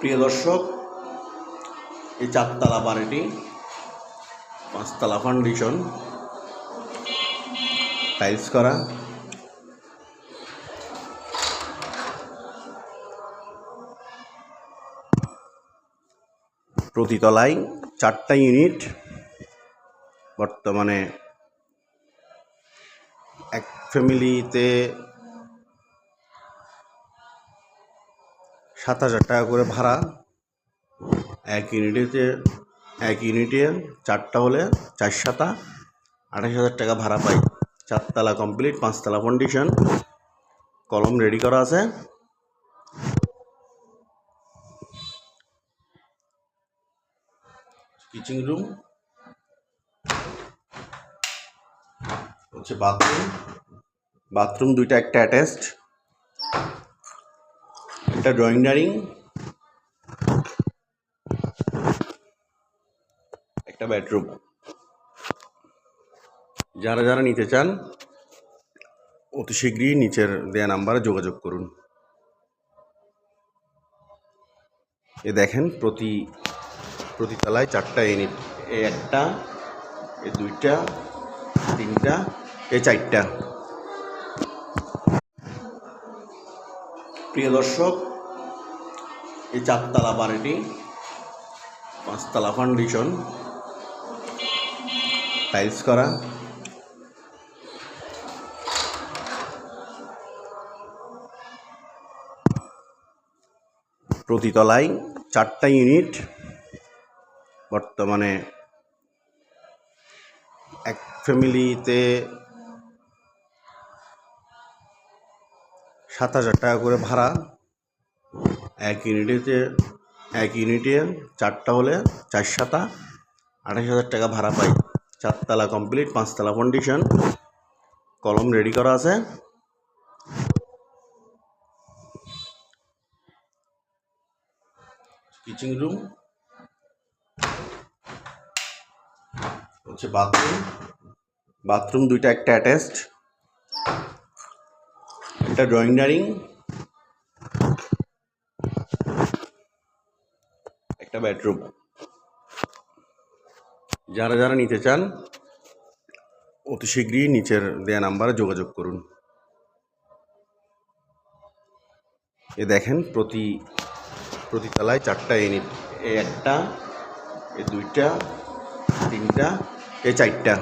প্রিয় দর্শক, এই 4তলা বাড়িটি 5তলা ফাউন্ডেশন, টাইলস করা। প্রতি তলায় 4টা ইউনিট। বর্তমানে এক ফ্যামিলিতে 7,000 টাকা করে ভাড়া। এক ইউনিটে 4টা হলে 4 7 28,000 টাকা ভাড়া পাই। 4তলা কমপ্লিট, 5তলা ফাউন্ডেশন, কলম রেডি করা আছে। কিচেন রুম হচ্ছে বাথরুম 2টা, একটা অ্যাটাচড, একটা ড্রয়িং ডাইনিং, একটা বেডরুম। যারা নিতে চান অতি শীঘ্রই নিচের দেয়া নাম্বারে যোগাযোগ করুন। এ দেখেন, প্রতি তলায় 4টা ইউনিট। এই একটা, এই 2টা, 3টা, এই 4টা। প্রিয় দর্শক, এই 4তলা বাড়িটি 5তলা ফাউন্ডেশন, টাইলস করা। প্রতি তলায় 4টা ইউনিট। বর্তমানে এক ফ্যামিলিতে 7,000 টাকা করে ভাড়া। এক ইউনিটে 4টা হলে 4 7 28,000 টাকা ভাড়া পাই। 4তলা কমপ্লিট, 5তলা ফাউন্ডেশন, কলম রেডি করা আছে। কিচেন রুম হচ্ছে বাথরুম 2টা, একটা অ্যাটাচড, একটা ড্রয়িং ডাইনিং, একটা বেডরুম। যারা নিতে চান অতি শীঘ্রই নিচের দেয়া নাম্বারে যোগাযোগ করুন। এ দেখেন, প্রতি তলায় 4টা ইউনিট। এই একটা, এই 2টা, 3টা, এই 4টা।